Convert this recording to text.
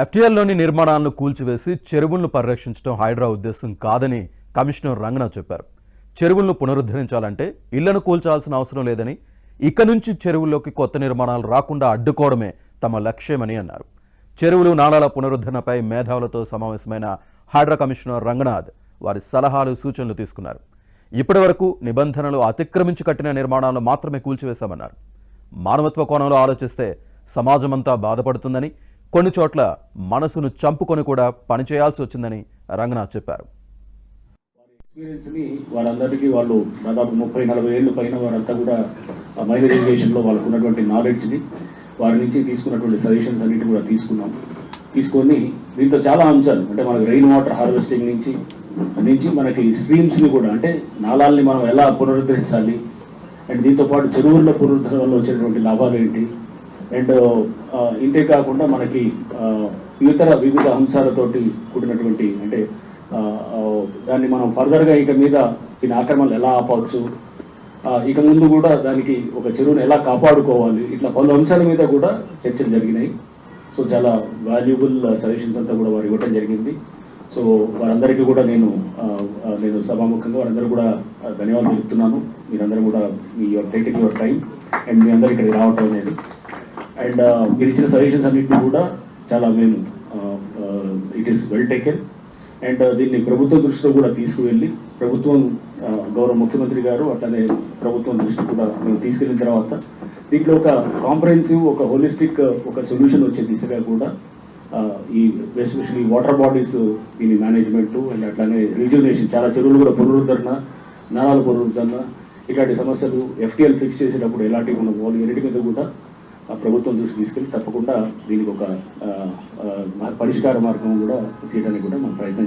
ఎఫ్టీఎల్లోని నిర్మాణాలను కూల్చివేసి చెరువులను పరిరక్షించడం హైడ్రా ఉద్దేశం కాదని కమిషనర్ రంగనాథ్ చెప్పారు. చెరువులను పునరుద్ధరించాలంటే ఇళ్లను కూల్చాల్సిన అవసరం లేదని, ఇక నుంచి చెరువుల్లోకి కొత్త నిర్మాణాలు రాకుండా అడ్డుకోవడమే తమ లక్ష్యమని అన్నారు. చెరువులు నాలాల పునరుద్ధరణపై మేధావులతో సమావేశమైన హైడ్రా కమిషనర్ రంగనాథ్ వారి సలహాలు సూచనలు తీసుకున్నారు. ఇప్పటివరకు నిబంధనలు అతిక్రమించి కట్టిన నిర్మాణాలను మాత్రమే కూల్చివేశామన్నారు. మానవత్వ కోణంలో ఆలోచిస్తే సమాజమంతా బాధపడుతుందని, కొన్ని చోట్ల మనసును చంపుకొని కూడా పనిచేయాల్సి వచ్చిందని రంగనాథ్ చెప్పారు. వాళ్ళందరికీ వాళ్ళు దాదాపు 30-40 ఏళ్ళు పైన వారంతా కూడా మైనర్ ఇరిగేషన్లో వాళ్ళకు ఉన్నటువంటి నాలెడ్జ్ని వారి నుంచి తీసుకున్నటువంటి సజెషన్స్ అన్నిటి కూడా తీసుకొని దీంట్లో చాలా అంశాలు అంటే మనకి రెయిన్ వాటర్ హార్వెస్టింగ్ నుంచి మనకి స్ట్రీమ్స్ని కూడా అంటే నాళాలని మనం ఎలా పునరుద్ధరించాలి అండ్ దీంతోపాటు చెరువుల్లో పునరుద్ధరణ వల్ల వచ్చేటువంటి లాభాలు ఏంటి అండ్ ఇంతే కాకుండా మనకి వివిధ అంశాలతోటి కూడినటువంటి అంటే దాన్ని మనం ఫర్దర్గా ఇక మీద దీని ఆక్రమణలు ఎలా ఆపవచ్చు, ఇక ముందు కూడా దానికి ఒక చెరువును ఎలా కాపాడుకోవాలి, ఇట్లా పలు అంశాల మీద కూడా చర్చలు జరిగినాయి. సో చాలా వాల్యుబుల్ సజెషన్స్ అంతా కూడా వారు ఇవ్వడం జరిగింది. సో వారందరికీ కూడా నేను సభాముఖంగా వారందరూ కూడా ధన్యవాదాలు చెప్తున్నాను. మీరందరూ కూడా టేకింగ్ యువర్ టైం అండ్ మీ అందరూ ఇక్కడికి రావటం అనేది అండ్ మీరు ఇచ్చిన సజెషన్స్ అన్నింటినీ కూడా చాలా మేము it is well taken and దీన్ని ప్రభుత్వ దృష్టిలో కూడా తీసుకువెళ్ళి ప్రభుత్వం గౌరవ ముఖ్యమంత్రి గారు అట్లనే ప్రభుత్వం దృష్టి కూడా మేము తీసుకెళ్ళిన తర్వాత దీంట్లో ఒక కాంప్రహెన్సివ్ ఒక హోలిస్టిక్ ఒక సొల్యూషన్ వచ్చే దిశగా కూడా ఈ ఎస్పెషల్లీ వాటర్ బాడీస్ దీని మేనేజ్మెంట్ అండ్ అట్లానే రిజ్యూనేషన్ చాలా చెరువులు కూడా పునరుద్ధరణ, నాళాల పునరుద్ధరణ ఇట్లాంటి సమస్యలు ఎఫ్టీఎల్ ఫిక్స్ చేసేటప్పుడు ఎలాంటివి మనం వాళ్ళు ఎన్నిటి మీద కూడా ప్రభుత్వం దృష్టి తీసుకెళ్ళి తప్పకుండా దీనికి ఒక పరిష్కార మార్గం కూడా చేయడానికి కూడా మనం ప్రయత్నం